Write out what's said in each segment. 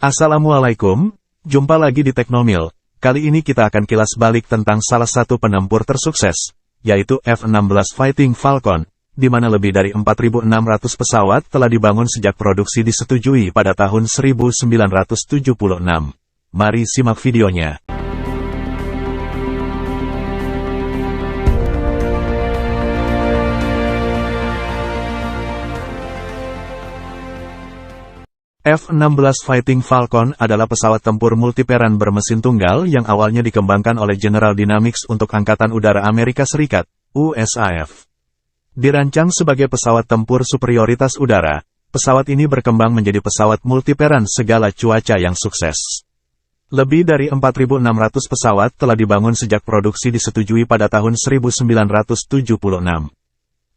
Assalamualaikum, jumpa lagi di Teknomil. Kali ini kita akan kilas balik tentang salah satu penempur tersukses, yaitu F-16 Fighting Falcon, di mana lebih dari 4.600 pesawat telah dibangun sejak produksi disetujui pada tahun 1976. Mari simak videonya. F-16 Fighting Falcon adalah pesawat tempur multiperan bermesin tunggal yang awalnya dikembangkan oleh General Dynamics untuk Angkatan Udara Amerika Serikat, USAF. Dirancang sebagai pesawat tempur superioritas udara, pesawat ini berkembang menjadi pesawat multiperan segala cuaca yang sukses. Lebih dari 4.600 pesawat telah dibangun sejak produksi disetujui pada tahun 1976.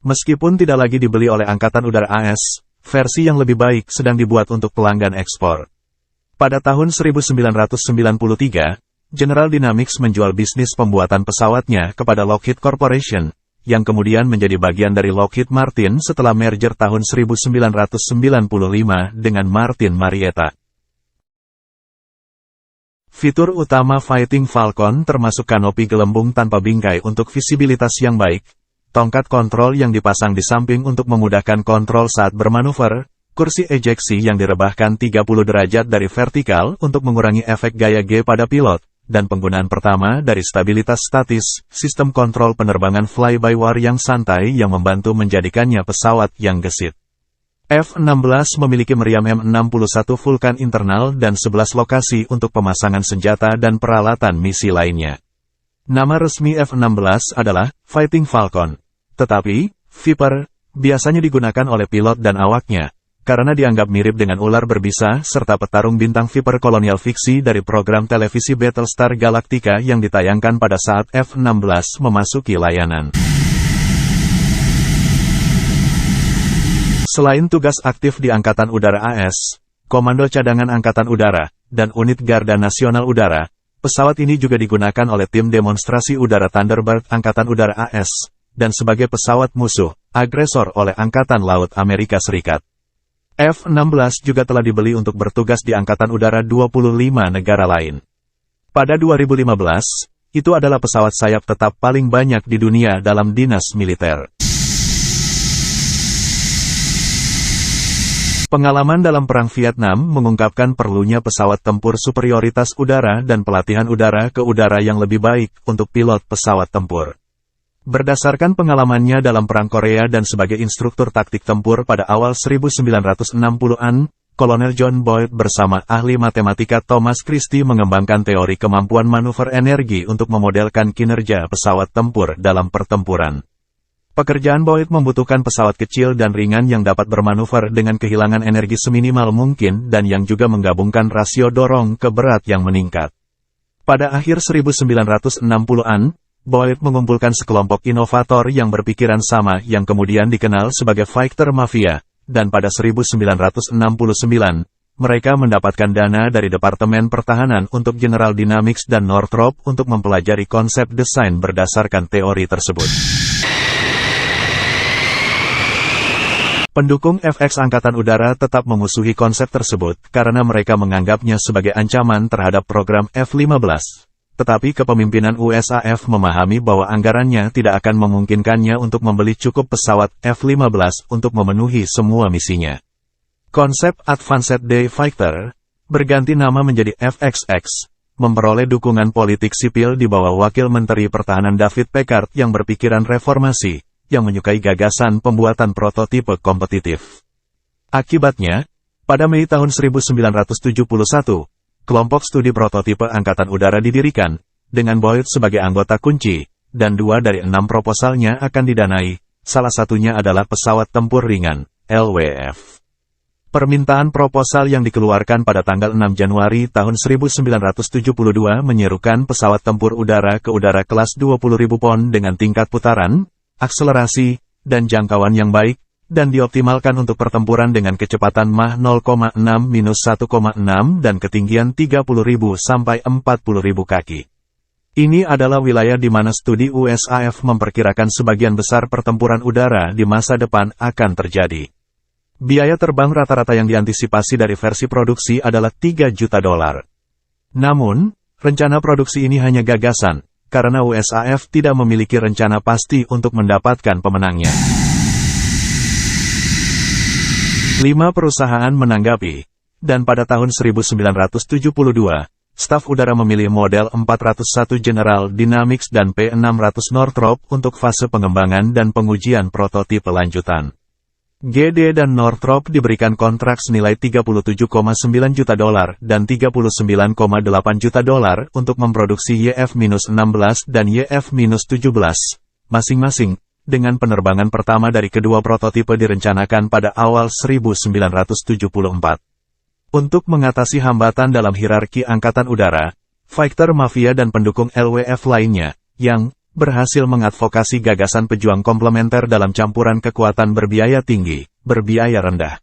Meskipun tidak lagi dibeli oleh Angkatan Udara AS, versi yang lebih baik sedang dibuat untuk pelanggan ekspor. Pada tahun 1993, General Dynamics menjual bisnis pembuatan pesawatnya kepada Lockheed Corporation, yang kemudian menjadi bagian dari Lockheed Martin setelah merger tahun 1995 dengan Martin Marietta. Fitur utama Fighting Falcon termasuk kanopi gelembung tanpa bingkai untuk visibilitas yang baik, tongkat kontrol yang dipasang di samping untuk memudahkan kontrol saat bermanuver, kursi ejeksi yang direbahkan 30 derajat dari vertikal untuk mengurangi efek gaya G pada pilot, dan penggunaan pertama dari stabilitas statis, sistem kontrol penerbangan fly-by-wire yang santai yang membantu menjadikannya pesawat yang gesit. F-16 memiliki meriam M61 Vulcan internal dan 11 lokasi untuk pemasangan senjata dan peralatan misi lainnya. Nama resmi F-16 adalah Fighting Falcon. Tetapi, Viper, biasanya digunakan oleh pilot dan awaknya, karena dianggap mirip dengan ular berbisa serta petarung bintang Viper kolonial fiksi dari program televisi Battlestar Galactica yang ditayangkan pada saat F-16 memasuki layanan. Selain tugas aktif di Angkatan Udara AS, Komando Cadangan Angkatan Udara, dan Unit Garda Nasional Udara, pesawat ini juga digunakan oleh tim demonstrasi udara Thunderbird Angkatan Udara AS, dan sebagai pesawat musuh, agresor oleh Angkatan Laut Amerika Serikat. F-16 juga telah dibeli untuk bertugas di Angkatan Udara 25 negara lain. Pada 2015, itu adalah pesawat sayap tetap paling banyak di dunia dalam dinas militer. Pengalaman dalam Perang Vietnam mengungkapkan perlunya pesawat tempur superioritas udara dan pelatihan udara ke udara yang lebih baik untuk pilot pesawat tempur. Berdasarkan pengalamannya dalam Perang Korea dan sebagai instruktur taktik tempur pada awal 1960-an, Kolonel John Boyd bersama ahli matematika Thomas Christie mengembangkan teori kemampuan manuver energi untuk memodelkan kinerja pesawat tempur dalam pertempuran. Pekerjaan Boyd membutuhkan pesawat kecil dan ringan yang dapat bermanuver dengan kehilangan energi seminimal mungkin dan yang juga menggabungkan rasio dorong ke berat yang meningkat. Pada akhir 1960-an, Boyd mengumpulkan sekelompok inovator yang berpikiran sama yang kemudian dikenal sebagai Fighter Mafia, dan pada 1969, mereka mendapatkan dana dari Departemen Pertahanan untuk General Dynamics dan Northrop untuk mempelajari konsep desain berdasarkan teori tersebut. Pendukung FX Angkatan Udara tetap memusuhi konsep tersebut karena mereka menganggapnya sebagai ancaman terhadap program F-15. Tetapi kepemimpinan USAF memahami bahwa anggarannya tidak akan memungkinkannya untuk membeli cukup pesawat F-15 untuk memenuhi semua misinya. Konsep Advanced Day Fighter, berganti nama menjadi FXX, memperoleh dukungan politik sipil di bawah Wakil Menteri Pertahanan David Packard yang berpikiran reformasi, yang menyukai gagasan pembuatan prototipe kompetitif. Akibatnya, pada Mei tahun 1971, kelompok studi prototipe Angkatan Udara didirikan, dengan Boyd sebagai anggota kunci, dan 2 dari 6 proposalnya akan didanai, salah satunya adalah pesawat tempur ringan, LWF. Permintaan proposal yang dikeluarkan pada tanggal 6 Januari tahun 1972 menyerukan pesawat tempur udara ke udara kelas 20.000 pon dengan tingkat putaran, akselerasi, dan jangkauan yang baik, dan dioptimalkan untuk pertempuran dengan kecepatan Mach 0,6-1,6 dan ketinggian 30.000 sampai 40.000 kaki. Ini adalah wilayah di mana studi USAF memperkirakan sebagian besar pertempuran udara di masa depan akan terjadi. Biaya terbang rata-rata yang diantisipasi dari versi produksi adalah $3 juta. Namun, rencana produksi ini hanya gagasan, karena USAF tidak memiliki rencana pasti untuk mendapatkan pemenangnya. 5 perusahaan menanggapi, dan pada tahun 1972, staf udara memilih model 401 General Dynamics dan P600 Northrop untuk fase pengembangan dan pengujian prototipe lanjutan. GD dan Northrop diberikan kontrak senilai $37,9 juta dan $39,8 juta untuk memproduksi YF-16 dan YF-17, masing-masing, dengan penerbangan pertama dari kedua prototipe direncanakan pada awal 1974. Untuk mengatasi hambatan dalam hierarki Angkatan Udara, fighter mafia dan pendukung LWF lainnya, yang berhasil mengadvokasi gagasan pejuang komplementer dalam campuran kekuatan berbiaya tinggi, berbiaya rendah.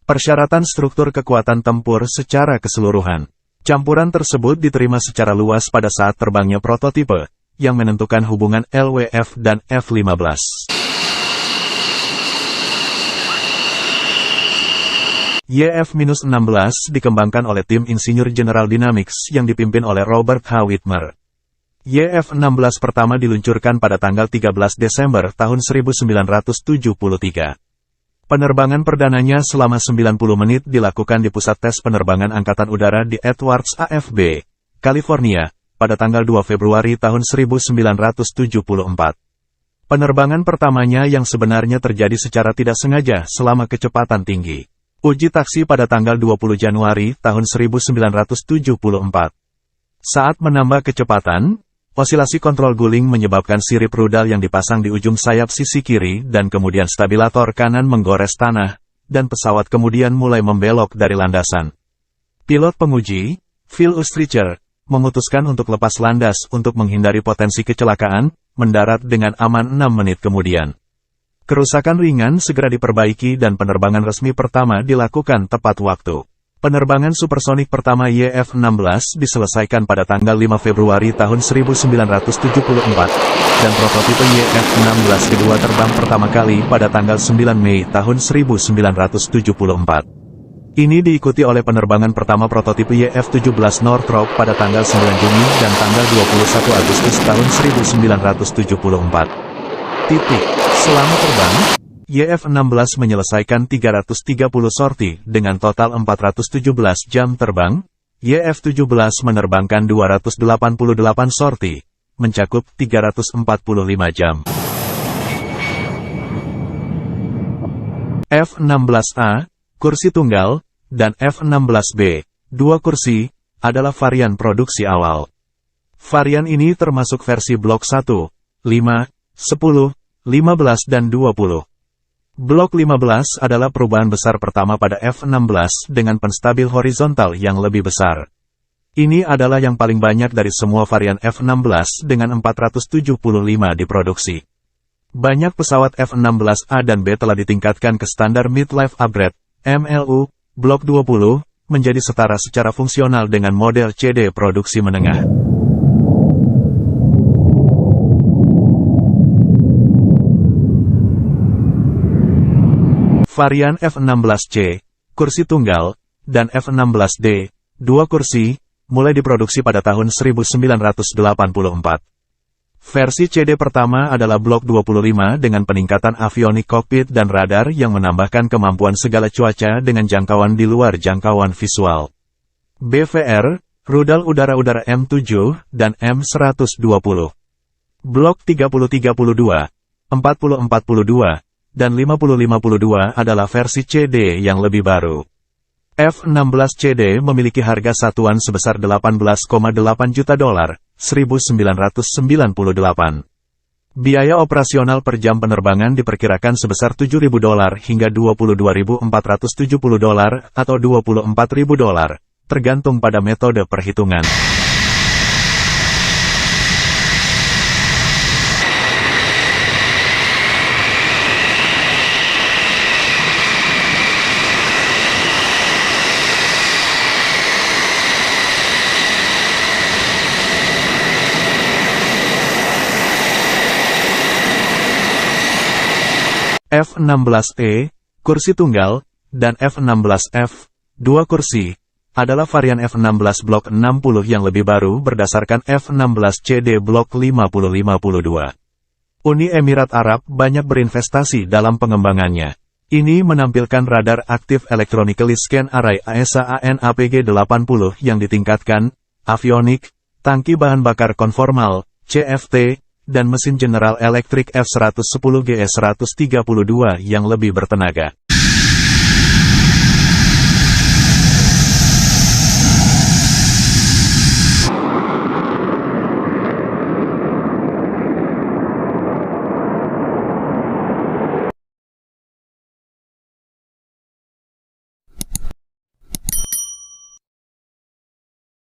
Persyaratan struktur kekuatan tempur secara keseluruhan. Campuran tersebut diterima secara luas pada saat terbangnya prototipe, yang menentukan hubungan LWF dan F-15. YF-16 dikembangkan oleh tim insinyur General Dynamics yang dipimpin oleh Robert H. Whitmer. YF-16 pertama diluncurkan pada tanggal 13 Desember tahun 1973. Penerbangan perdananya selama 90 menit dilakukan di Pusat Tes Penerbangan Angkatan Udara di Edwards AFB, California, pada tanggal 2 Februari tahun 1974. Penerbangan pertamanya yang sebenarnya terjadi secara tidak sengaja selama kecepatan tinggi. Uji taksi pada tanggal 20 Januari tahun 1974. Saat menambah kecepatan, osilasi kontrol guling menyebabkan sirip rudal yang dipasang di ujung sayap sisi kiri dan kemudian stabilator kanan menggores tanah, dan pesawat kemudian mulai membelok dari landasan. Pilot penguji, Phil Ustreicher, memutuskan untuk lepas landas untuk menghindari potensi kecelakaan, mendarat dengan aman 6 menit kemudian. Kerusakan ringan segera diperbaiki dan penerbangan resmi pertama dilakukan tepat waktu. Penerbangan supersonik pertama YF-16 diselesaikan pada tanggal 5 Februari tahun 1974, dan prototipe YF-16 kedua terbang pertama kali pada tanggal 9 Mei tahun 1974. Ini diikuti oleh penerbangan pertama prototipe YF-17 Northrop pada tanggal 9 Juni dan tanggal 21 Agustus tahun 1974. Selama terbang, YF-16 menyelesaikan 330 sorti dengan total 417 jam terbang. YF-17 menerbangkan 288 sorti, mencakup 345 jam. F-16A, kursi tunggal, dan F-16B, 2 kursi, adalah varian produksi awal. Varian ini termasuk versi Blok 1, 5, 10, 15 dan 20. Blok 15 adalah perubahan besar pertama pada F-16 dengan penstabil horizontal yang lebih besar. Ini adalah yang paling banyak dari semua varian F-16 dengan 475 diproduksi. Banyak pesawat F-16A dan B telah ditingkatkan ke standar Mid-Life Upgrade, MLU, Blok 20, menjadi setara secara fungsional dengan model CD produksi menengah. Varian F-16C, kursi tunggal, dan F-16D, 2 kursi, mulai diproduksi pada tahun 1984. Versi CD pertama adalah Blok 25 dengan peningkatan avionik kokpit dan radar yang menambahkan kemampuan segala cuaca dengan jangkauan di luar jangkauan visual. BVR, rudal udara-udara M7 dan M120. Blok 30-32, 40-42, dan 50-52 adalah versi CD yang lebih baru. F-16 CD memiliki harga satuan sebesar $18,8 juta, 1998. Biaya operasional per jam penerbangan diperkirakan sebesar $7.000 hingga $22.470 atau $24.000, tergantung pada metode perhitungan. F-16E, kursi tunggal, dan F-16F, 2 kursi, adalah varian F-16 Block 60 yang lebih baru berdasarkan F-16CD Block 5052. Uni Emirat Arab banyak berinvestasi dalam pengembangannya. Ini menampilkan radar aktif Electronically Scan Array AESA AN/APG-80 yang ditingkatkan, avionik, tangki bahan bakar konformal, CFT, dan mesin General Electric F-110GE-132 yang lebih bertenaga.